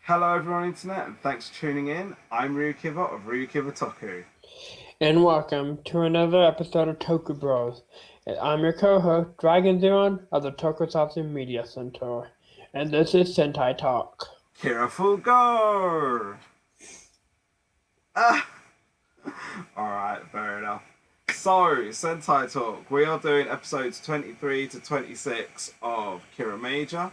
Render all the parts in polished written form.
Hello everyone internet and thanks for tuning in. I'm RyuKiva of RyuKiva Toku. And welcome to another episode of Toku Bros. And I'm your co-host, Dragon Zeron of the Tokusatsu Media Center. And this is Sentai Talk. Careful go! Ah! Alright, fair enough. So, Sentai Talk. We are doing episodes 23 to 26 of kiramager.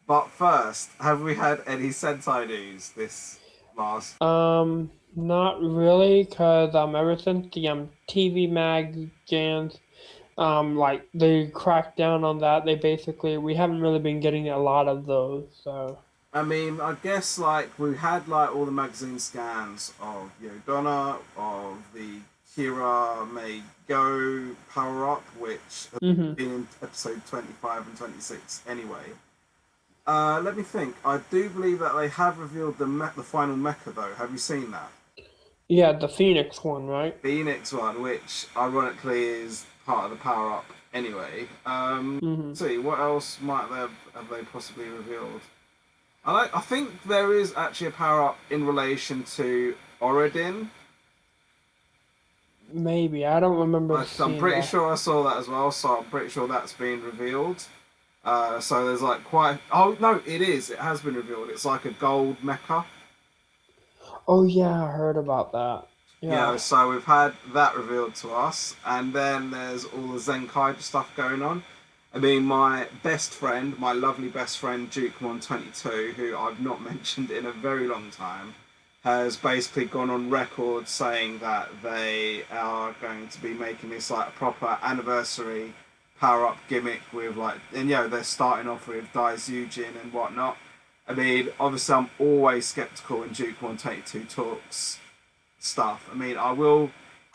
But first, have we had any Sentai news this last... Not really, cause ever since the TV magazines, like they cracked down on that, we haven't really been getting a lot of those. So I mean, I guess like we had like all the magazine scans of Yodonna, of the Kira May Go power up, which has mm-hmm. been in episode 25 and 26 anyway. Let me think. I do believe that they have revealed the final mecha though. Have you seen that? Yeah, the Phoenix one, right? Phoenix one, which ironically is part of the power up anyway. Mm-hmm. Let's see, what else might have they possibly revealed? I think there is actually a power up in relation to Oridin. Maybe, I don't remember I'm pretty that. sure I saw that as well, so I'm pretty sure that's been revealed. So there's like quite... Oh, no, it is. It has been revealed. It's like a gold mecha. Oh yeah, I heard about that. Yeah, Yeah. so we've had that revealed to us, and then there's all the Zenkai stuff going on. I mean, my best friend, my lovely best friend, Dukemon22, who I've not mentioned in a very long time, has basically gone on record saying that they are going to be making this like a proper anniversary power-up gimmick with like, and they're starting off with Daizujin and whatnot. I mean, obviously I'm always skeptical when Dukemon22 talks stuff. I mean, I will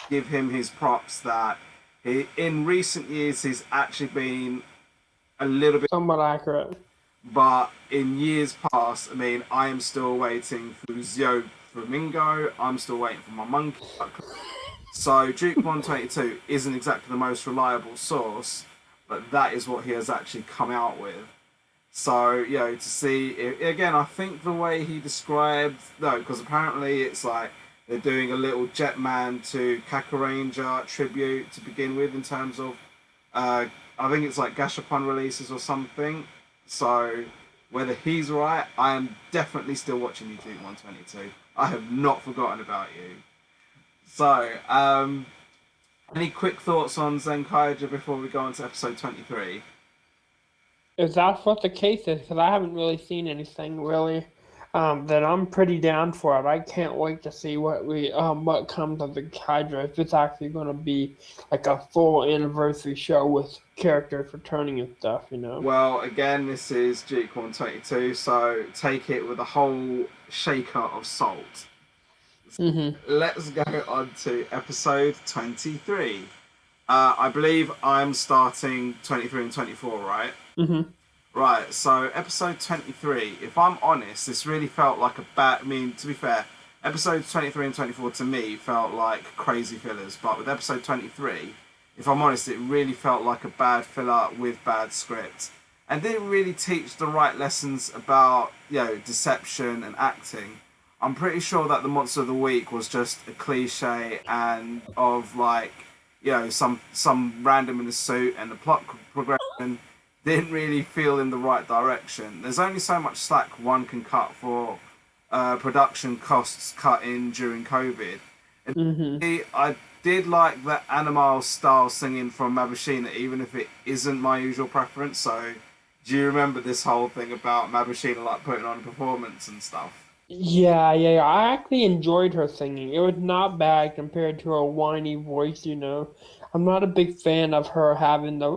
give him his props that in recent years he's actually been a little bit Somewhat accurate. but in years past, I mean, I am still waiting for Zio Flamingo, I'm still waiting for my monkey. So Dukemon22 isn't exactly the most reliable source, but that is what he has actually come out with. So, to see, again, I think the way he described, no, because apparently it's like, they're doing a little Jetman to Kakaranger tribute to begin with in terms of, I think it's like Gashapon releases or something. So whether he's right, I am definitely still watching you, Duke 122. I have not forgotten about you. So, any quick thoughts on Zenkaiger before we go on to episode 23? If that's what the case is, because I haven't really seen anything really, then I'm pretty down for it. I can't wait to see what comes of the Hydra. If it's actually going to be like a full anniversary show with characters returning and stuff, Well, again, this is Duke 122, so take it with a whole shaker of salt. Mm-hmm. Let's go on to episode 23. I believe I'm starting 23 and 24, right? Mm-hmm. Right, so episode 23, if I'm honest, this really felt like I mean, to be fair, episodes 23 and 24 to me felt like crazy fillers, but with episode 23, if I'm honest, it really felt like a bad filler with bad script. And didn't really teach the right lessons about, deception and acting. I'm pretty sure that the Monster of the Week was just a cliche and of like, some random in a suit, and the plot progression didn't really feel in the right direction. There's only so much slack one can cut for production costs cut in during COVID. Mm-hmm. I did like the animal style singing from Mabushina, even if it isn't my usual preference. So, do you remember this whole thing about Mabushina like putting on a performance and stuff? Yeah. I actually enjoyed her singing. It was not bad compared to her whiny voice, I'm not a big fan of her having the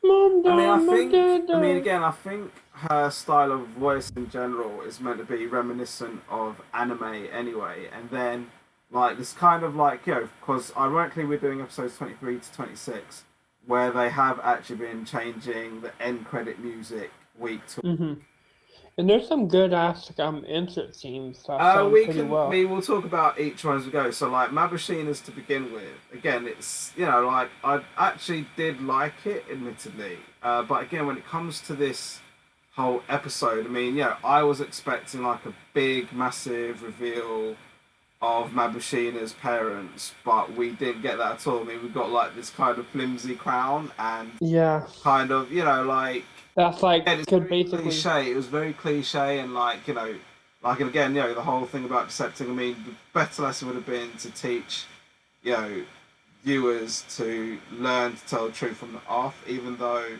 I think her style of voice in general is meant to be reminiscent of anime anyway, and then like this kind of like because ironically we're doing episodes 23 to 26 where they have actually been changing the end credit music week to. Mm-hmm. And there's some good ass insert scenes that sound pretty well. We'll talk about each one as we go. So like Mabushina's to begin with. Again, it's like I actually did like it, admittedly. But again, when it comes to this whole episode. I mean, yeah, I was expecting like a big, massive reveal of Mabushina's parents, but we didn't get that at all. I mean, we got like this kind of flimsy crown and Yeah, kind of, like, that's like again, it's could very basically. cliche. It was very cliche, and like, like, and again, the whole thing about accepting. I mean, the better lesson would have been to teach, you know, viewers to learn to tell the truth from the off, even though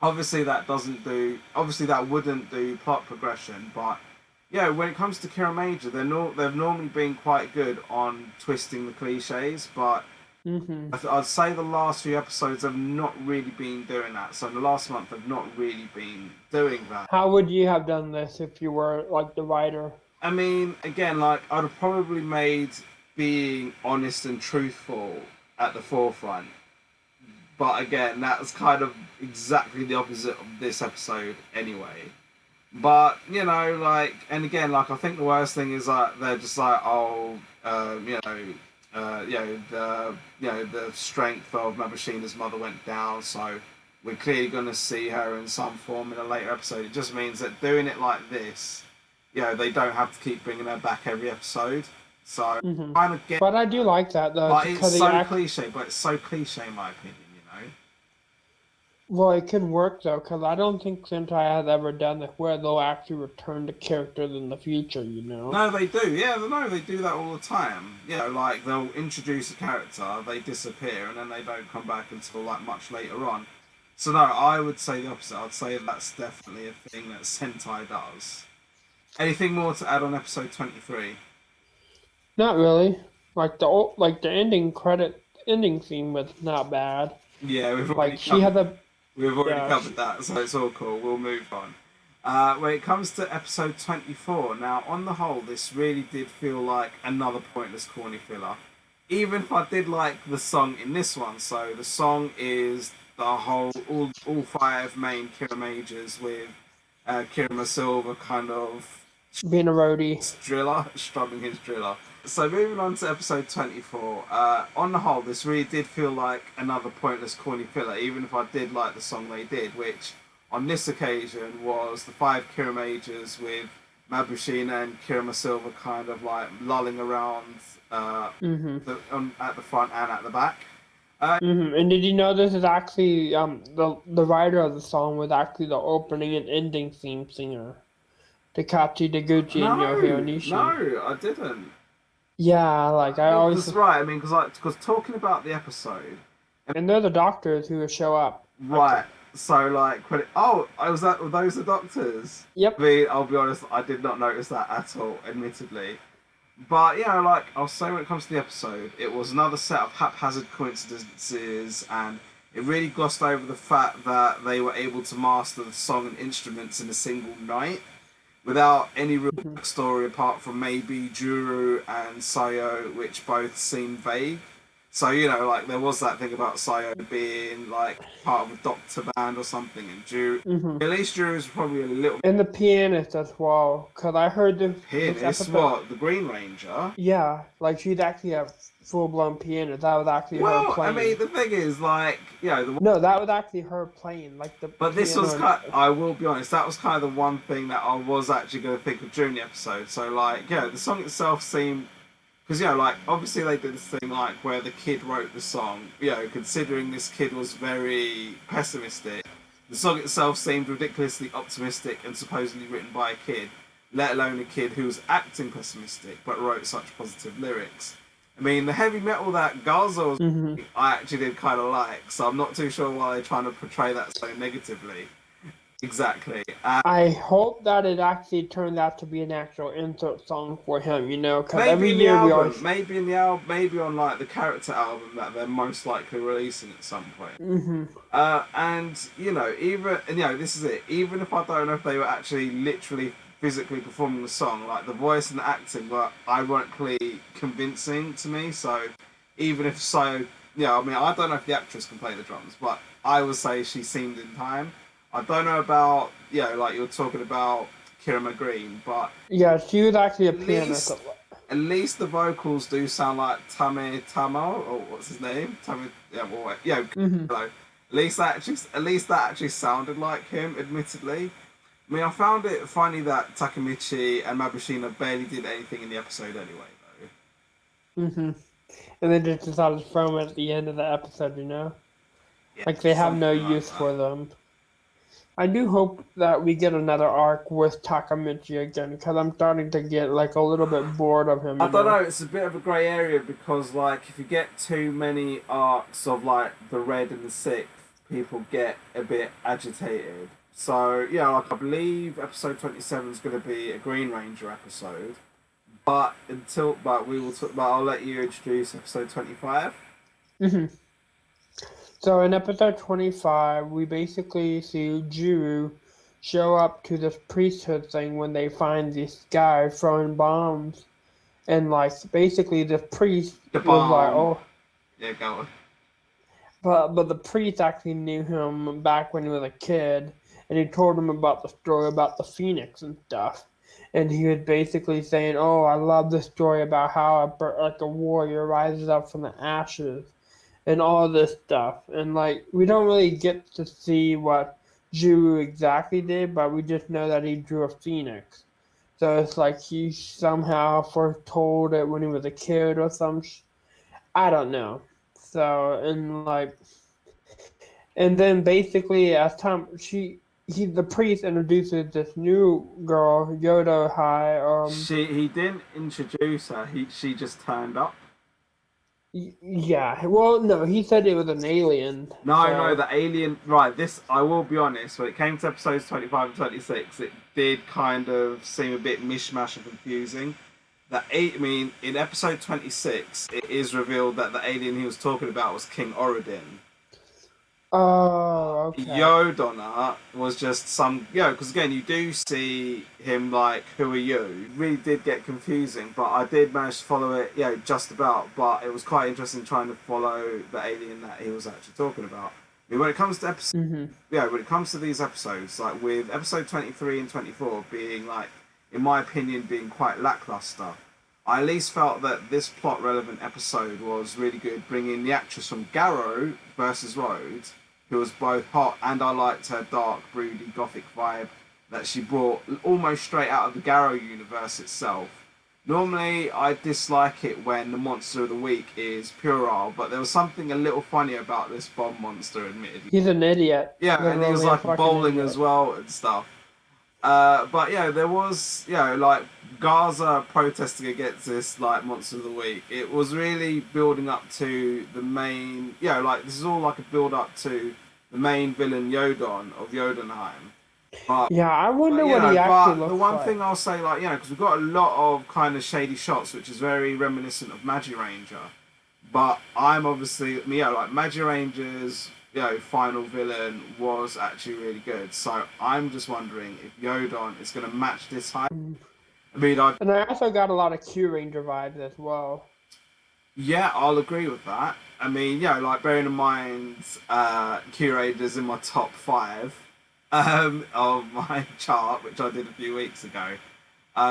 obviously that wouldn't do plot progression, but yeah, when it comes to kiramager, they've normally been quite good on twisting the cliches, but Hmm. I'd say the last few episodes have not really been doing that. So in the last month, they've not really been doing that. How would you have done this if you were like the writer? I mean, again, like, I'd have probably made being honest and truthful at the forefront. But again, that's kind of exactly the opposite of this episode anyway. But, like, and again, like, I think the worst thing is like they're just like, oh, the strength of Mabushina's mother went down, so we're clearly going to see her in some form in a later episode. It just means that doing it like this, they don't have to keep bringing her back every episode. So kind of get, But I do like that though, but because it's so cliche. But it's so cliche in my opinion. well, it can work though, because I don't think Sentai has ever done it where they'll actually return the characters in the future. No, they do. Yeah, no, they do that all the time. Like, they'll introduce a character, they disappear, and then they don't come back until like much later on. So no, I would say the opposite. I'd say that's definitely a thing that Sentai does. Anything more to add on episode 23? Not really. Like the ending scene was not bad. Yeah, Like she had a we've already yeah. covered that, so it's all cool. We'll move on. When it comes to episode 24, now on the whole, this really did feel like another pointless corny filler. Even if I did like the song in this one, so the song is the whole all five main kiramagers with Kirama Silver kind of being a roadie. strumming his driller. So moving on to episode 24, on the whole, this really did feel like another pointless corny filler, even if I did like the song they did, which on this occasion was the five kiramagers with Mabushina and Kirama Silver kind of like lulling around at the front and at the back. And did you know this is actually the writer of the song was actually the opening and ending theme singer, Takachi Deguchi and Yohei Onishi. No, I didn't. Yeah, like I always. That's right. I mean, because talking about the episode, and they're the doctors who show up. Right. So like, were those the doctors? Yep. I mean, I'll be honest, I did not notice that at all, admittedly. But like I'll say, when it comes to the episode, it was another set of haphazard coincidences, and it really glossed over the fact that they were able to master the song and instruments in a single night, without any real story apart from maybe Juru and Sayo, which both seem vague. So, like, there was that thing about Sayo being, like, part of a doctor band or something, and Juru... At least Juru's probably a little... And the pianist as well, because I heard this Pianist? What? The Green Ranger? Yeah, like, she's actually a full-blown pianist. That was actually her playing. I mean, the thing is, like, No, that was actually her playing, like, the But this was I will be honest, that was kind of the one thing that I was actually going to think of during the episode. So, like, the song itself seemed... Because, like, obviously they did this thing, like, where the kid wrote the song. Considering this kid was very pessimistic, the song itself seemed ridiculously optimistic and supposedly written by a kid, let alone a kid who was acting pessimistic but wrote such positive lyrics. I mean, the heavy metal that Garza was, I actually did kind of like, so I'm not too sure why they're trying to portray that so negatively. Exactly. I hope that it actually turned out to be an actual insert song for him, because maybe every in the year album, maybe on like the character album that they're most likely releasing at some point. And this is it. Even if I don't know if they were actually literally physically performing the song, like the voice and the acting were ironically convincing to me. So even if I don't know if the actress can play the drums, but I would say she seemed in time. I don't know about, like you're talking about Kirama Green, but... Yeah, she was actually a pianist. At least the vocals do sound like Tame Tamo, or what's his name? Hello. At least that actually sounded like him, admittedly. I mean, I found it funny that Takamichi and Mabushina barely did anything in the episode anyway, though. Mm-hmm. And they just decided to throw them at the end of the episode, Yeah, Like they have no something like use that. for them. I do hope that we get another arc with Takamichi again, because I'm starting to get like a little bit bored of him, I don't know. It's a bit of a grey area because, like, if you get too many arcs of like the red and the sixth, people get a bit agitated. So yeah, like I believe episode 27 is going to be a Green Ranger episode, but we will. But I'll let you introduce episode 25. hmm So in episode 25, we basically see Juru show up to this priesthood thing when they find this guy throwing bombs. And like basically the priest The was like, bomb. oh, Yeah, go on. but the priest actually knew him back when he was a kid, and he told him about the story about the phoenix and stuff. And he was basically saying, "Oh, I love the story about how like a warrior rises up from the ashes, and all this stuff." And like we don't really get to see what Juru exactly did, but we just know that he drew a phoenix. So it's like he somehow foretold it when he was a kid or some. I don't know. So and like and then basically as time the priest introduces this new girl, Yodo High, He didn't introduce her. She just turned up. yeah. Well no, he said it was an alien. No, So the alien. Right, this, I will be honest, when it came to episodes 25 and 26, it did kind of seem a bit mishmash and confusing. I mean, in episode 26, it is revealed that the alien he was talking about was King Orodin. oh okay. Yodonna was just some, because again, you do see him like, who are you? It really did get confusing, but I did manage to follow it, just about, but it was quite interesting trying to follow the alien that he was actually talking about. I mean, when it comes to hmm when it comes to these episodes, like with episode 23 and 24 being like, in my opinion, being quite lackluster, I at least felt that this plot relevant episode was really good, bringing the actress from Garrow versus Rhodes, who was both hot, and I liked her dark, broody, gothic vibe that she brought almost straight out of the Garrow universe itself. Normally, I dislike it when the monster of the week is puerile, but there was something a little funny about this bomb monster, admittedly. He's an idiot. Yeah, and he was Literally a like fucking bowling idiot. as well and stuff. But yeah, there was, like Gaza protesting against this like monster of the week. It was really building up to the main, like this is all like a build up to the main villain Yodon of Jotunheim. But Yeah, I wonder what he actually but the looks one like. thing I'll say, like, because we've got a lot of kind of shady shots, which is very reminiscent of Magi Ranger. But I'm obviously, like Magi Ranger's, final villain was actually really good. So I'm just wondering if Yodon is going to match this hype. Mm. I mean, And I also got a lot of Q Ranger vibes as well. yeah, I'll agree with that. I mean, like bearing in mind, Curator's in my top 5 of my chart, which I did a few weeks ago.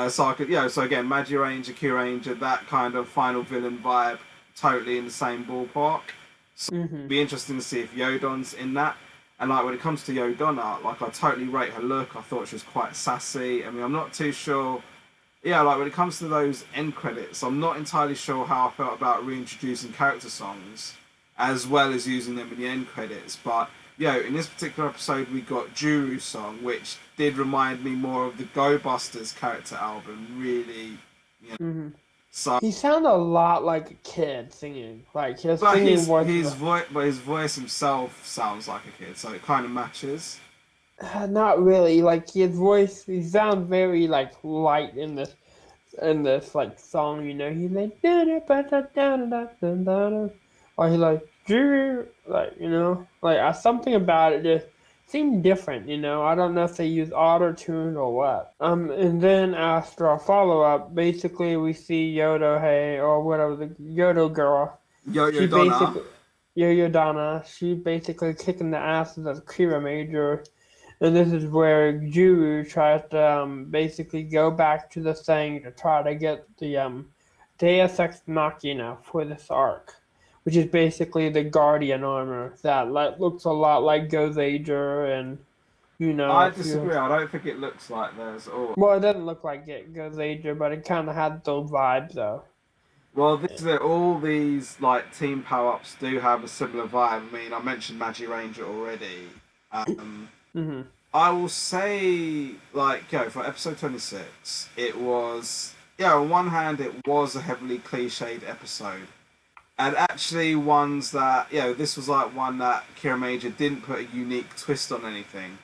So I could, so again, Magi Ranger, Q Ranger, that kind of final villain vibe, totally in the same ballpark. So it'd hmm be interesting to see if Yodon's in that. And like when it comes to Yodonna, like I totally rate her look. I thought she was quite sassy. I mean, I'm not too sure. Yeah, like when it comes to those end credits, I'm not entirely sure how I felt about reintroducing character songs as well as using them in the end credits. But in this particular episode, we got Juru's song, which did remind me more of the Go Busters character album. Really, hmm so. He sounded a lot like a kid singing. Like his But singing his voice his was voice, but his voice himself sounds like a kid, so it kind of matches. not really like his voice. He sounds very like light in this like song. He's like or he like like something about it just seemed different. I don't know if they use auto tune or what. And then after a follow up, basically we see Yodo Hey or whatever the Yodo girl. Yo She Donna. basically Yo Donna. She basically kicking the asses of kiramager. And this is where Juru tries to basically go back to the thing to try to get the Deus Ex Machina for this arc, which is basically the Guardian armor that looks a lot like Gozager and You know, I if you disagree. I don't think it looks like there's all. well, it doesn't look like it goes Asia, but it kind of had those vibes though. Well, this is it. All these like team power ups do have a similar vibe. I mean, I mentioned Magi Ranger already. Um, Mhm. I will say, like, for episode 26, it was, on one hand, it was a heavily cliched episode. And actually, ones that, this was like one that kiramager didn't put a unique twist on anything.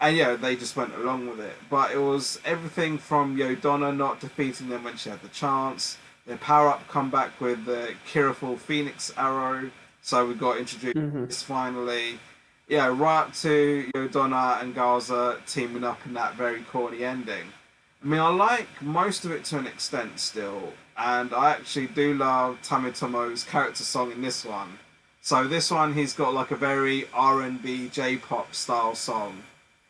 And, they just went along with it. But it was everything from Donna not defeating them when she had the chance, their power up comeback with the Kiraful Phoenix Arrow. So we got Mhm. introduced finally. Yeah, right up to Donna and Garza teaming up in that very corny ending. I mean, I like most of it to an extent still, and I actually do love Tamitomo's character song in this one. So this one, he's got like a very R&B J-pop style song,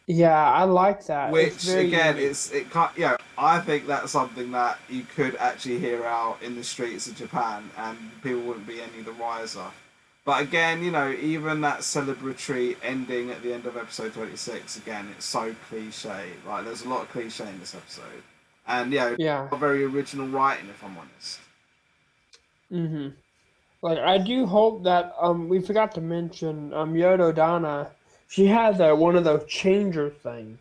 Yeah, I like that. It's which very again, unique. it can't, I think that's something that you could actually hear out in the streets of Japan, and people wouldn't be any the wiser. But again, even that celebratory ending at the end of episode 26, again, it's so cliche. Like, there's a lot of cliche in this episode. And, Yeah. not very original writing, if I'm honest. Mhm. Like I do hope that we forgot to mention Yodo Dana. She has one of those changer things.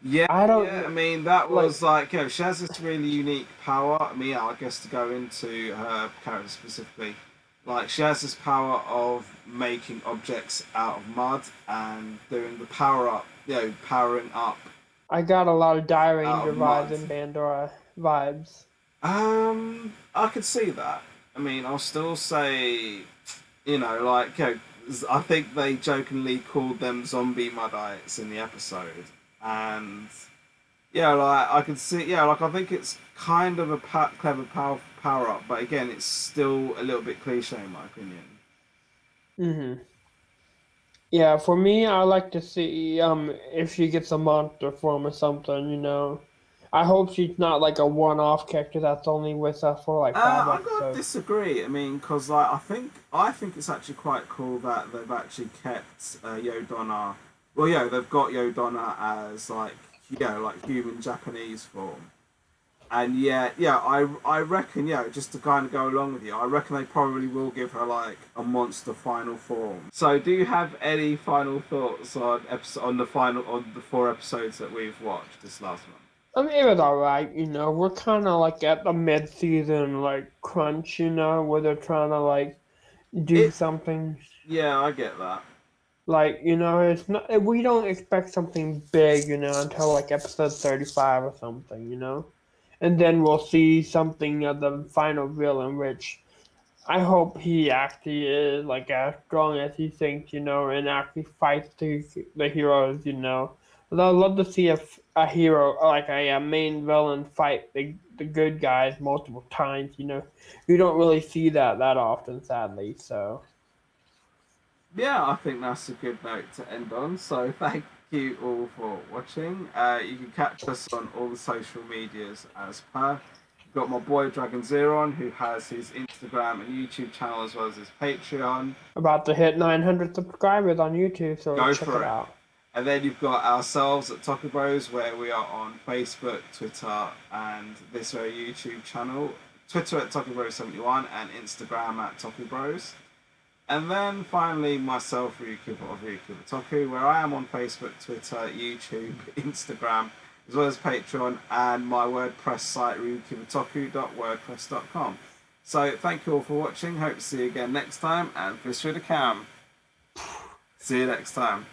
Yeah, I don't yeah, I know, mean, that like was like, she has this really unique power. I mean, I guess to go into her character specifically, like, she has this power of making objects out of mud and doing the power up, powering up I got a lot of Die out Ranger of mud. vibes and Bandora vibes. I could see that. I mean, I'll still say, like, I think they jokingly called them zombie Muddites in the episode, and like I could see, like I think it's kind of a clever power up, but again, it's still a little bit cliche in my opinion. Mhm. Yeah, for me, I like to see if she gets a monster form or something. I hope she's not like a one-off character that's only with us for like five I'm gonna episodes. disagree. I mean, because like I think it's actually quite cool that they've actually kept Yodonna. Well, they've got Yodonna as like human Japanese form, and I reckon just to kind of go along with you, I reckon they probably will give her like a monster final form. So, do you have any final thoughts on the 4 episodes that we've watched this last month? I mean, it was alright. We're kind of like at the mid-season like crunch. Where they're trying to like do It something. Yeah, I get that. Like, it's not, we don't expect something big, until like episode 35 or something, And then we'll see something of the final villain, which I hope he actually is like as strong as he thinks, and actually fights the heroes. But I'd love to see a hero, like a main villain, fight the good guys multiple times. You don't really see that often, sadly, so. Yeah, I think that's a good note to end on. So thank you all for watching. You can catch us on all the social medias as per. You've got my boy Dragon Zeron, who has his Instagram and YouTube channel as well as his Patreon. About to hit 900 subscribers on YouTube, so Go check for it it. out. And then you've got ourselves at Toku Bros, where we are on Facebook, Twitter, and this very YouTube channel. Twitter at Toku Bros 71 and Instagram at Toku Bros. And then finally, myself, RyuKiva of RyuKiva Toku, where I am on Facebook, Twitter, YouTube, Instagram, as well as Patreon, and my WordPress site, ryukivatoku.wordpress.com. So, thank you all for watching. Hope to see you again next time, and fish through the cam. See you next time.